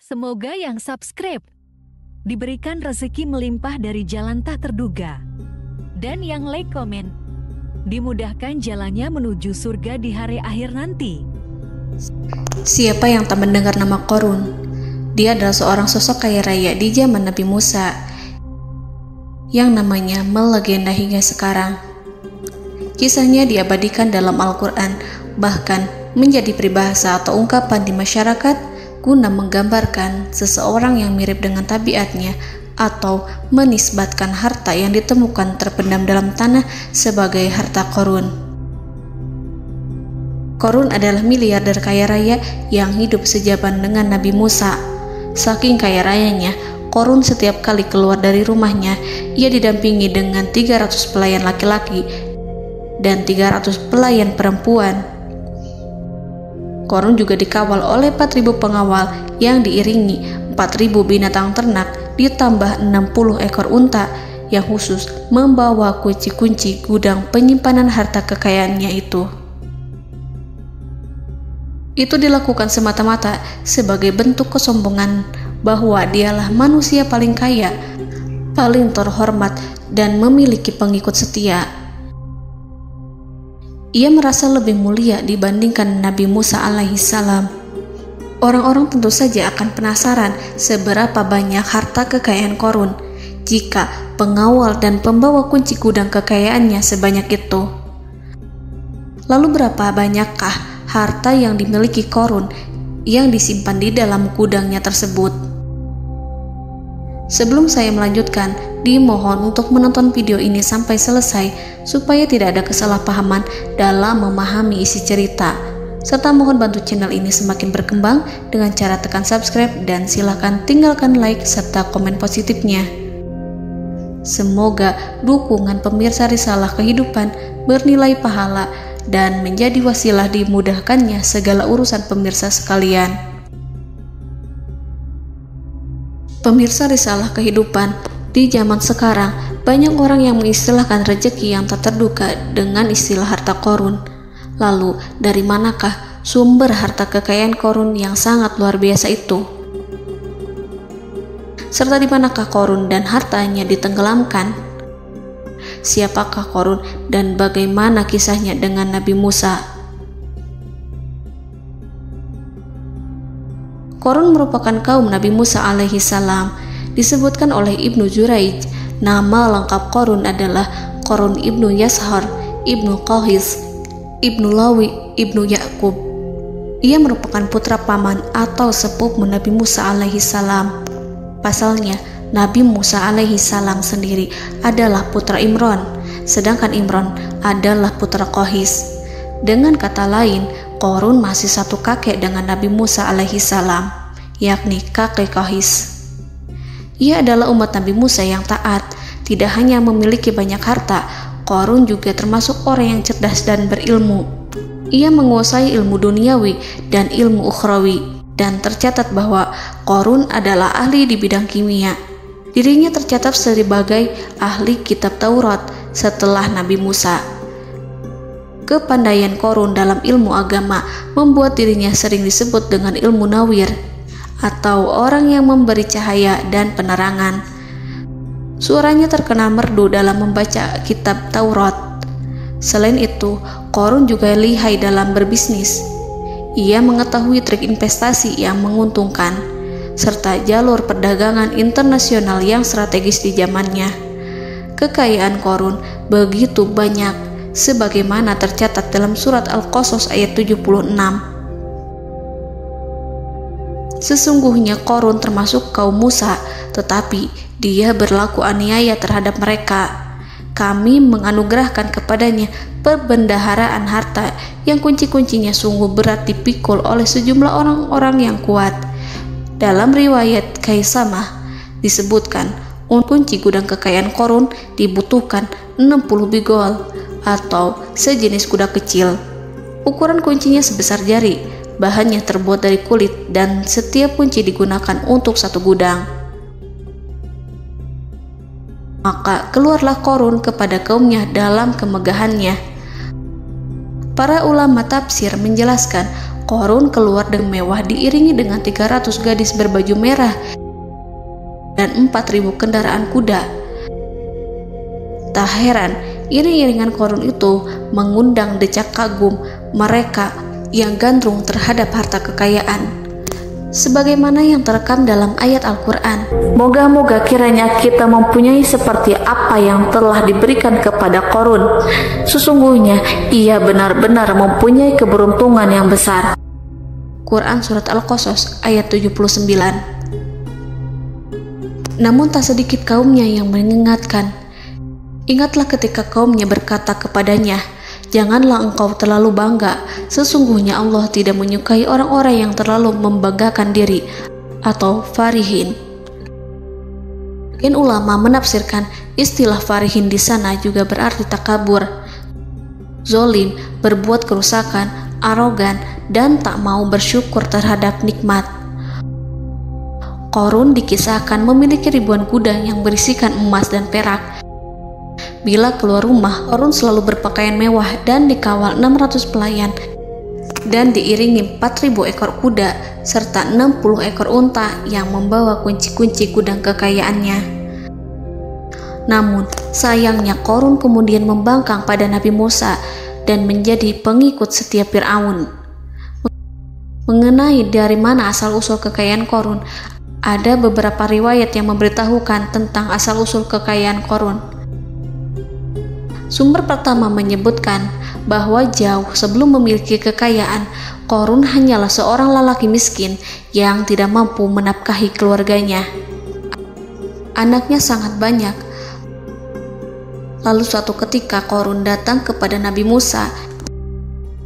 Semoga yang subscribe diberikan rezeki melimpah dari jalan tak terduga. Dan yang like komen, dimudahkan jalannya menuju surga di hari akhir nanti. Siapa yang tak mendengar nama Qorun? Dia adalah seorang sosok kaya raya di zaman Nabi Musa yang namanya melegenda hingga sekarang. Kisahnya diabadikan dalam Al-Quran, bahkan menjadi peribahasa atau ungkapan di masyarakat guna menggambarkan seseorang yang mirip dengan tabiatnya atau menisbatkan harta yang ditemukan terpendam dalam tanah sebagai harta Qorun. Qorun adalah miliarder kaya raya yang hidup sejaman dengan Nabi Musa. Saking kaya rayanya, Qorun setiap kali keluar dari rumahnya, ia didampingi dengan 300 pelayan laki-laki dan 300 pelayan perempuan. Qorun juga dikawal oleh 4.000 pengawal yang diiringi 4.000 binatang ternak ditambah 60 ekor unta yang khusus membawa kunci-kunci gudang penyimpanan harta kekayaannya itu. Itu dilakukan semata-mata sebagai bentuk kesombongan bahwa dialah manusia paling kaya, paling terhormat, dan memiliki pengikut setia. Ia merasa lebih mulia dibandingkan Nabi Musa alaihissalam. Orang-orang tentu saja akan penasaran seberapa banyak harta kekayaan Qorun jika pengawal dan pembawa kunci gudang kekayaannya sebanyak itu. Lalu berapa banyakkah harta yang dimiliki Qorun yang disimpan di dalam gudangnya tersebut? Sebelum saya melanjutkan, dimohon untuk menonton video ini sampai selesai supaya tidak ada kesalahpahaman dalam memahami isi cerita, serta mohon bantu channel ini semakin berkembang dengan cara tekan subscribe dan silakan tinggalkan like serta komen positifnya. Semoga dukungan pemirsa Risalah Kehidupan bernilai pahala dan menjadi wasilah dimudahkannya segala urusan pemirsa sekalian. Pemirsa Risalah Kehidupan, di zaman sekarang banyak orang yang mengistilahkan rezeki yang tak terduga dengan istilah harta Qorun. Lalu dari manakah sumber harta kekayaan Qorun yang sangat luar biasa itu? Serta di manakah Qorun dan hartanya ditenggelamkan? Siapakah Qorun dan bagaimana kisahnya dengan Nabi Musa? Qorun merupakan kaum Nabi Musa alaihissalam. Disebutkan oleh Ibnu Jurayj, nama lengkap Qorun adalah Qorun ibnu Yashar, ibnu Qahis, ibnu Lawi, ibnu Yakub. Ia merupakan putra paman atau sepupu Nabi Musa alaihissalam. Pasalnya, Nabi Musa alaihissalam sendiri adalah putra Imran, sedangkan Imran adalah putra Qahis. Dengan kata lain, Qorun masih satu kakek dengan Nabi Musa alaihissalam, yakni kakek Qahis. Ia adalah umat Nabi Musa yang taat. Tidak hanya memiliki banyak harta, Qorun juga termasuk orang yang cerdas dan berilmu. Ia menguasai ilmu duniawi dan ilmu ukhrawi, dan tercatat bahwa Qorun adalah ahli di bidang kimia. Dirinya tercatat sebagai ahli kitab Taurat setelah Nabi Musa. Kepandaian Qorun dalam ilmu agama membuat dirinya sering disebut dengan ilmu nawir, atau orang yang memberi cahaya dan penerangan. Suaranya terkenal merdu dalam membaca kitab Taurat. Selain itu, Qorun juga lihai dalam berbisnis. Ia mengetahui trik investasi yang menguntungkan, serta jalur perdagangan internasional yang strategis di zamannya. Kekayaan Qorun begitu banyak, sebagaimana tercatat dalam surat Al-Qasas ayat 76. Sesungguhnya Qorun termasuk kaum Musa, tetapi dia berlaku aniaya terhadap mereka. Kami menganugerahkan kepadanya perbendaharaan harta yang kunci-kuncinya sungguh berat dipikul oleh sejumlah orang-orang yang kuat. Dalam riwayat Kaisamah disebutkan, kunci gudang kekayaan Qorun dibutuhkan 60 bigol atau sejenis kuda kecil. Ukuran kuncinya sebesar jari, bahannya terbuat dari kulit, dan setiap kunci digunakan untuk satu gudang. Maka keluarlah Qorun kepada kaumnya dalam kemegahannya. Para ulama tafsir menjelaskan Qarun keluar dengan mewah diiringi dengan 300 gadis berbaju merah dan 4.000 kendaraan kuda. Tak heran, iring-iringan Qarun itu mengundang decak kagum mereka yang gandrung terhadap harta kekayaan. Sebagaimana yang terekam dalam ayat Al-Quran, moga-moga kiranya kita mempunyai seperti apa yang telah diberikan kepada Qarun. Sesungguhnya ia benar-benar mempunyai keberuntungan yang besar. Quran Surat Al-Qasas ayat 79. Namun tak sedikit kaumnya yang mengingatkan. Ingatlah ketika kaumnya berkata kepadanya, janganlah engkau terlalu bangga, sesungguhnya Allah tidak menyukai orang-orang yang terlalu membanggakan diri atau farihin. Ulama menafsirkan istilah farihin di sana juga berarti takabur, zolim, berbuat kerusakan, arogan, dan tak mau bersyukur terhadap nikmat. Qarun dikisahkan memiliki ribuan kuda yang berisikan emas dan perak. Bila keluar rumah, Qarun selalu berpakaian mewah dan dikawal 600 pelayan dan diiringi 4.000 ekor kuda serta 60 ekor unta yang membawa kunci-kunci gudang kekayaannya. Namun, sayangnya Qarun kemudian membangkang pada Nabi Musa dan menjadi pengikut setia Fir'aun. Mengenai dari mana asal-usul kekayaan Qarun, ada beberapa riwayat yang memberitahukan tentang asal-usul kekayaan Qarun. Sumber pertama menyebutkan bahwa jauh sebelum memiliki kekayaan, Qarun hanyalah seorang lelaki miskin yang tidak mampu menafkahi keluarganya. Anaknya sangat banyak. Lalu suatu ketika Qarun datang kepada Nabi Musa.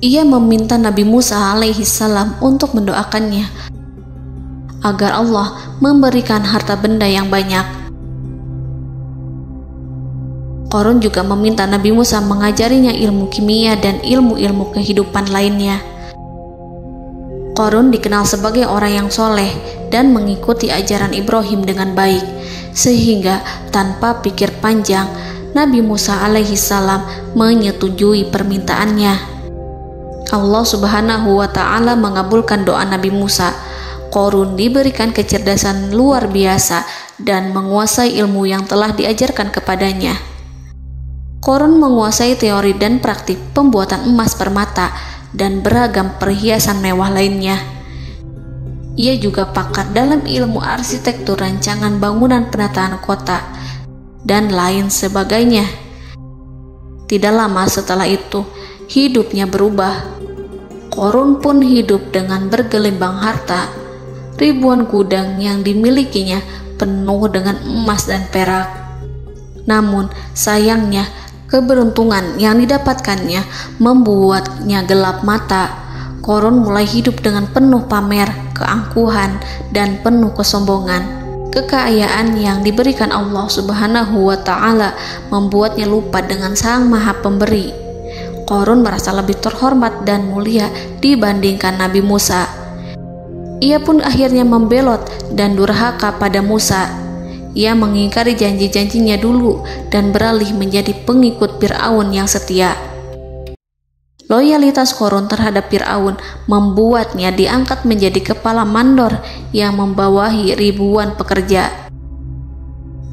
Ia meminta Nabi Musa alaihi salam untuk mendoakannya agar Allah memberikan harta benda yang banyak. Qarun juga meminta Nabi Musa mengajarinya ilmu kimia dan ilmu-ilmu kehidupan lainnya. Qarun dikenal sebagai orang yang soleh dan mengikuti ajaran Ibrahim dengan baik, sehingga tanpa pikir panjang, Nabi Musa alaihi salam menyetujui permintaannya. Allah Subhanahu wa ta'ala mengabulkan doa Nabi Musa. Qarun diberikan kecerdasan luar biasa dan menguasai ilmu yang telah diajarkan kepadanya. Qarun menguasai teori dan praktik pembuatan emas permata dan beragam perhiasan mewah lainnya. Ia juga pakar dalam ilmu arsitektur, rancangan bangunan, penataan kota, dan lain sebagainya. Tidak lama setelah itu, hidupnya berubah. Qarun pun hidup dengan bergelimbang harta. Ribuan gudang yang dimilikinya penuh dengan emas dan perak. Namun, sayangnya, keberuntungan yang didapatkannya membuatnya gelap mata. Qarun mulai hidup dengan penuh pamer, keangkuhan, dan penuh kesombongan. Kekayaan yang diberikan Allah Subhanahu wa ta'ala membuatnya lupa dengan Sang Maha Pemberi. Qarun merasa lebih terhormat dan mulia dibandingkan Nabi Musa. Ia pun akhirnya membelot dan durhaka pada Musa. Ia mengingkari janji-janjinya dulu dan beralih menjadi pengikut Fir'aun yang setia. Loyalitas Qarun terhadap Fir'aun membuatnya diangkat menjadi kepala mandor yang membawahi ribuan pekerja.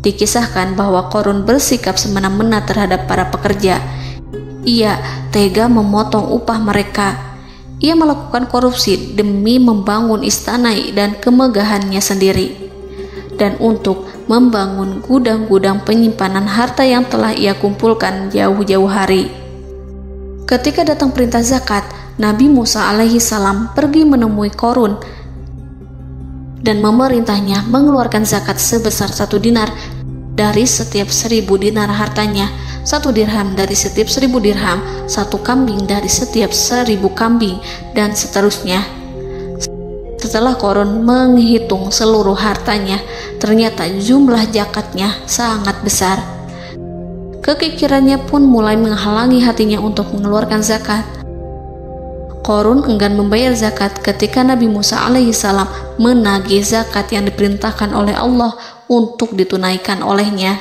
Dikisahkan bahwa Qarun bersikap semena-mena terhadap para pekerja. Ia tega memotong upah mereka. Ia melakukan korupsi demi membangun istana dan kemegahannya sendiri, dan untuk membangun gudang-gudang penyimpanan harta yang telah ia kumpulkan jauh-jauh hari. Ketika datang perintah zakat, Nabi Musa alaihi salam pergi menemui Qarun dan memerintahnya mengeluarkan zakat sebesar 1 dinar dari setiap 1000 dinar hartanya, 1 dirham dari setiap 1000 dirham, 1 kambing dari setiap 1000 kambing, dan seterusnya. Setelah Qarun menghitung seluruh hartanya, ternyata jumlah zakatnya sangat besar. Kekikirannya pun mulai menghalangi hatinya untuk mengeluarkan zakat. Qarun enggan membayar zakat ketika Nabi Musa alaihissalam menagih zakat yang diperintahkan oleh Allah untuk ditunaikan olehnya.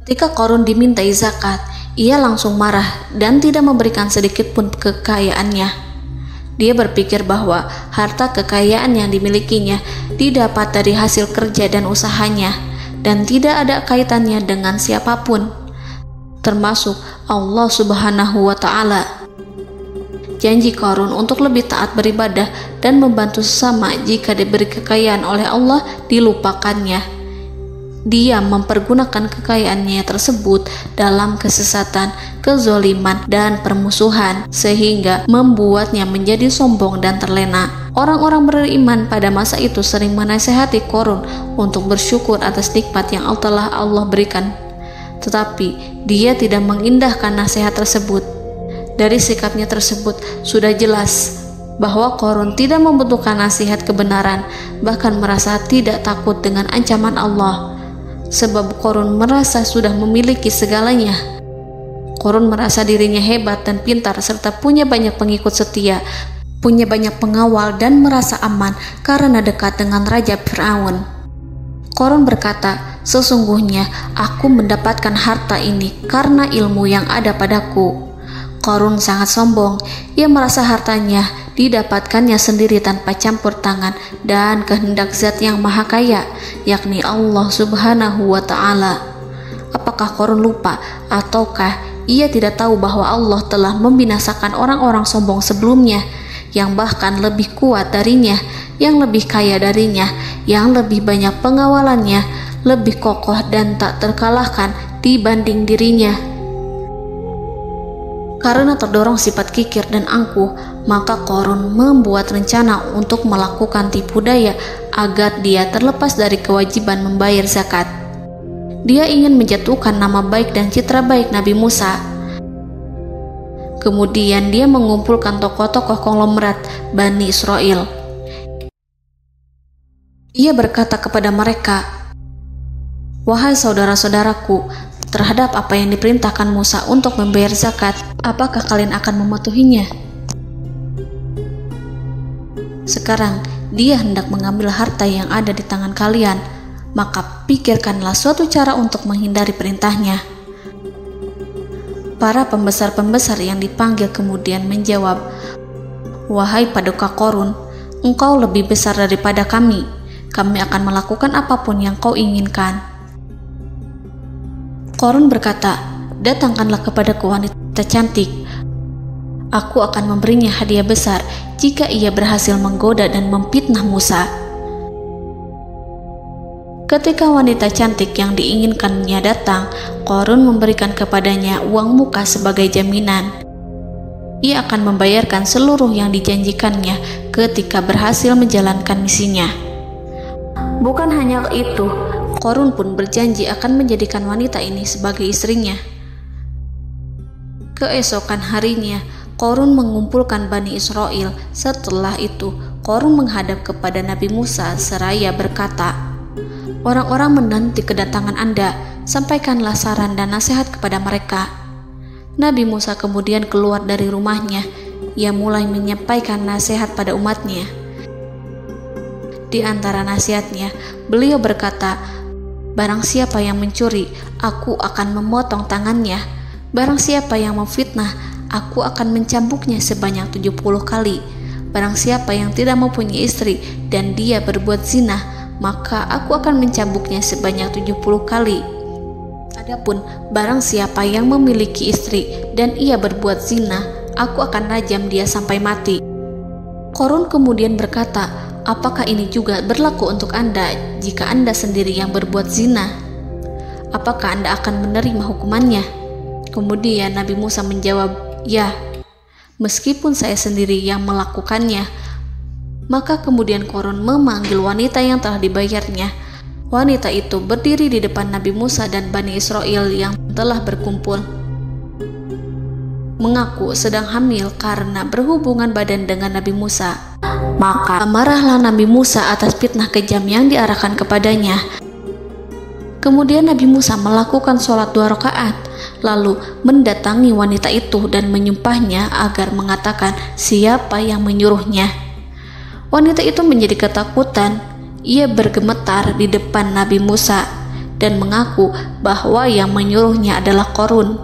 Ketika Qarun dimintai zakat, ia langsung marah dan tidak memberikan sedikit pun kekayaannya. Dia berpikir bahwa harta kekayaan yang dimilikinya didapat dari hasil kerja dan usahanya, dan tidak ada kaitannya dengan siapapun, termasuk Allah Subhanahu wa Ta'ala. Janji Qarun untuk lebih taat beribadah dan membantu sesama jika diberi kekayaan oleh Allah dilupakannya. Dia mempergunakan kekayaannya tersebut dalam kesesatan, kezoliman, dan permusuhan, sehingga membuatnya menjadi sombong dan terlena. Orang-orang beriman pada masa itu sering menasihati Qarun untuk bersyukur atas nikmat yang telah Allah berikan, tetapi dia tidak mengindahkan nasihat tersebut. Dari sikapnya tersebut sudah jelas bahwa Qarun tidak membutuhkan nasihat kebenaran, bahkan merasa tidak takut dengan ancaman Allah. Sebab Qarun merasa sudah memiliki segalanya. Qarun merasa dirinya hebat dan pintar serta punya banyak pengikut setia, punya banyak pengawal dan merasa aman karena dekat dengan Raja Fir'aun. Qarun berkata, "Sesungguhnya aku mendapatkan harta ini karena ilmu yang ada padaku." Qarun sangat sombong. Ia merasa hartanya didapatkannya sendiri tanpa campur tangan dan kehendak Zat yang Maha Kaya, yakni Allah Subhanahu wa Ta'ala. Apakah Qarun lupa ataukah ia tidak tahu bahwa Allah telah membinasakan orang-orang sombong sebelumnya yang bahkan lebih kuat darinya, yang lebih kaya darinya, yang lebih banyak pengawalannya, lebih kokoh dan tak terkalahkan dibanding dirinya? Karena terdorong sifat kikir dan angkuh, maka Qarun membuat rencana untuk melakukan tipu daya agar dia terlepas dari kewajiban membayar zakat. Dia ingin menjatuhkan nama baik dan citra baik Nabi Musa. Kemudian dia mengumpulkan tokoh-tokoh konglomerat Bani Israel. Ia berkata kepada mereka, "Wahai saudara-saudaraku, terhadap apa yang diperintahkan Musa untuk membayar zakat, apakah kalian akan mematuhinya? Sekarang dia hendak mengambil harta yang ada di tangan kalian, maka pikirkanlah suatu cara untuk menghindari perintahnya." Para pembesar-pembesar yang dipanggil kemudian menjawab, "Wahai paduka Qarun, engkau lebih besar daripada kami. Kami akan melakukan apapun yang kau inginkan." Qarun berkata, "Datangkanlah kepadaku wanita cantik. Aku akan memberinya hadiah besar jika ia berhasil menggoda dan memfitnah Musa." Ketika wanita cantik yang diinginkannya datang, Qarun memberikan kepadanya uang muka sebagai jaminan. Ia akan membayarkan seluruh yang dijanjikannya ketika berhasil menjalankan misinya. Bukan hanya itu, Qarun pun berjanji akan menjadikan wanita ini sebagai istrinya. Keesokan harinya, Qarun mengumpulkan Bani Israel. Setelah itu, Qarun menghadap kepada Nabi Musa seraya berkata, "Orang-orang menanti kedatangan Anda, sampaikanlah saran dan nasihat kepada mereka." Nabi Musa kemudian keluar dari rumahnya. Ia mulai menyampaikan nasihat pada umatnya. Di antara nasihatnya, beliau berkata, "Barang siapa yang mencuri, aku akan memotong tangannya. Barang siapa yang memfitnah, aku akan mencambuknya sebanyak 70 kali. Barang siapa yang tidak mempunyai istri dan dia berbuat zina, maka aku akan mencambuknya sebanyak 70 kali. Adapun barang siapa yang memiliki istri dan ia berbuat zina, aku akan rajam dia sampai mati." Qarun kemudian berkata, "Apakah ini juga berlaku untuk Anda jika Anda sendiri yang berbuat zina? Apakah Anda akan menerima hukumannya?" Kemudian Nabi Musa menjawab, "Ya, meskipun saya sendiri yang melakukannya." Maka kemudian Qarun memanggil wanita yang telah dibayarnya. Wanita itu berdiri di depan Nabi Musa dan Bani Israel yang telah berkumpul, mengaku sedang hamil karena berhubungan badan dengan Nabi Musa. Maka marahlah Nabi Musa atas fitnah kejam yang diarahkan kepadanya. Kemudian Nabi Musa melakukan sholat 2 rakaat, lalu mendatangi wanita itu dan menyumpahnya agar mengatakan siapa yang menyuruhnya. Wanita itu menjadi ketakutan. Ia bergemetar di depan Nabi Musa dan mengaku bahwa yang menyuruhnya adalah Qarun.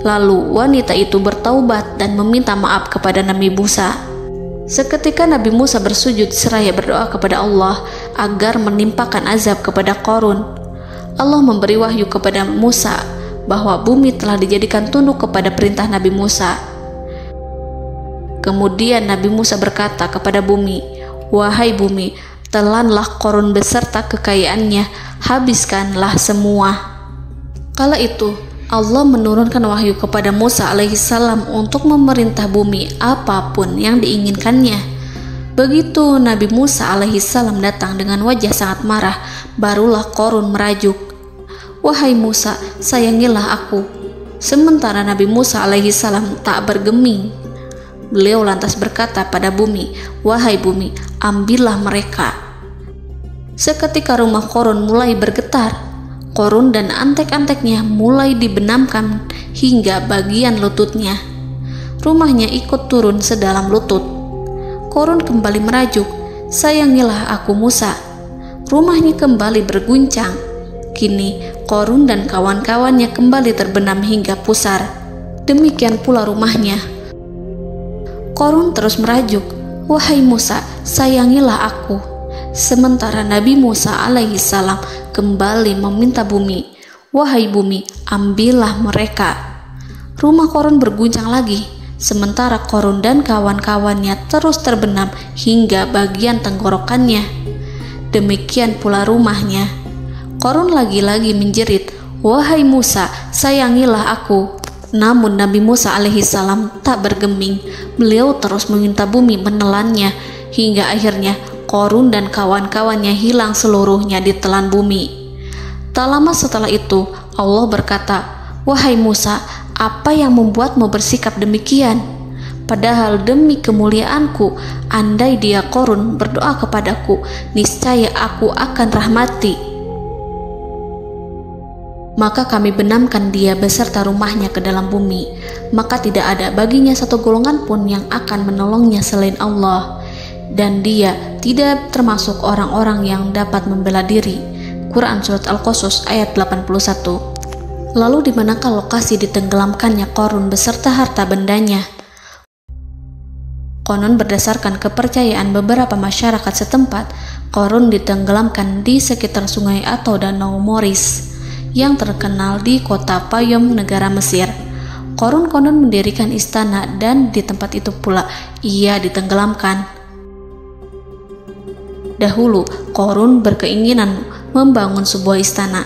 Lalu wanita itu bertaubat dan meminta maaf kepada Nabi Musa. Seketika Nabi Musa bersujud seraya berdoa kepada Allah agar menimpakan azab kepada Qarun. Allah memberi wahyu kepada Musa bahwa bumi telah dijadikan tunduk kepada perintah Nabi Musa. Kemudian Nabi Musa berkata kepada bumi, "Wahai bumi, telanlah Qarun beserta kekayaannya, habiskanlah semua." Kala itu Allah menurunkan wahyu kepada Musa alaihissalam untuk memerintah bumi apapun yang diinginkannya. Begitu Nabi Musa alaihissalam datang dengan wajah sangat marah, barulah Qarun merajuk, "Wahai Musa, sayangilah aku." Sementara Nabi Musa alaihissalam tak bergeming. Beliau lantas berkata pada bumi, "Wahai bumi, ambillah mereka." Seketika rumah Qarun mulai bergetar. Qarun dan antek-anteknya mulai dibenamkan hingga bagian lututnya. Rumahnya ikut turun sedalam lutut. Qarun kembali merajuk, "Sayangilah aku Musa." Rumahnya kembali berguncang. Kini Qarun dan kawan-kawannya kembali terbenam hingga pusar. Demikian pula rumahnya. Qarun terus merajuk, "Wahai Musa, sayangilah aku." Sementara Nabi Musa alaihissalam kembali meminta bumi, "Wahai bumi, ambillah mereka." Rumah Qarun berguncang lagi, sementara Qarun dan kawan-kawannya terus terbenam hingga bagian tenggorokannya. Demikian pula rumahnya. Qarun lagi-lagi menjerit, "Wahai Musa, sayangilah aku." Namun Nabi Musa alaihissalam tak bergeming. Beliau terus meminta bumi menelannya hingga akhirnya Qarun dan kawan-kawannya hilang seluruhnya ditelan bumi. Tak lama setelah itu Allah berkata, "Wahai Musa, apa yang membuatmu bersikap demikian? Padahal demi kemuliaanku, andai dia Qarun berdoa kepadaku, niscaya aku akan rahmati. Maka kami benamkan dia beserta rumahnya ke dalam bumi, maka tidak ada baginya satu golongan pun yang akan menolongnya selain Allah, dan dia tidak termasuk orang-orang yang dapat membela diri." Quran Surat Al-Qasas ayat 81. Lalu di manakah lokasi ditenggelamkannya Qarun beserta harta bendanya? Konon berdasarkan kepercayaan beberapa masyarakat setempat, Qarun ditenggelamkan di sekitar sungai atau danau Moris yang terkenal di kota Payom, negara Mesir. Qarun konon mendirikan istana dan di tempat itu pula ia ditenggelamkan. Dahulu, Qarun berkeinginan membangun sebuah istana,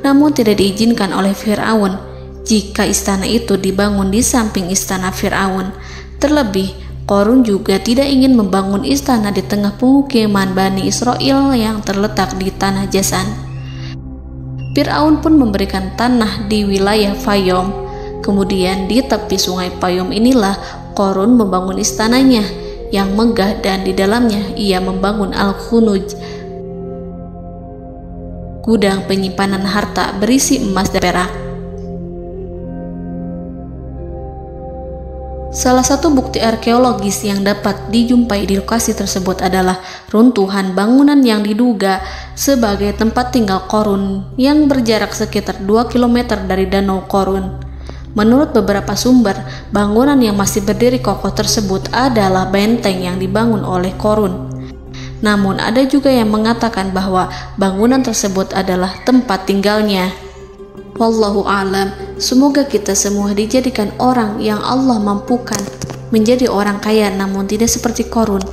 namun tidak diizinkan oleh Fir'aun jika istana itu dibangun di samping istana Fir'aun. Terlebih, Qarun juga tidak ingin membangun istana di tengah pemukiman Bani Israel yang terletak di tanah Jasan. Fir'aun pun memberikan tanah di wilayah Fayom. Kemudian di tepi sungai Payom inilah Qarun membangun istananya yang megah, dan di dalamnya ia membangun Al-Khunuj, gudang penyimpanan harta berisi emas dan perak. Salah satu bukti arkeologis yang dapat dijumpai di lokasi tersebut adalah runtuhan bangunan yang diduga sebagai tempat tinggal Qarun yang berjarak sekitar 2 km dari Danau Qarun. Menurut beberapa sumber, bangunan yang masih berdiri kokoh tersebut adalah benteng yang dibangun oleh Qarun. Namun ada juga yang mengatakan bahwa bangunan tersebut adalah tempat tinggalnya. Wallahu a'lam. Semoga kita semua dijadikan orang yang Allah mampukan menjadi orang kaya namun tidak seperti Qarun,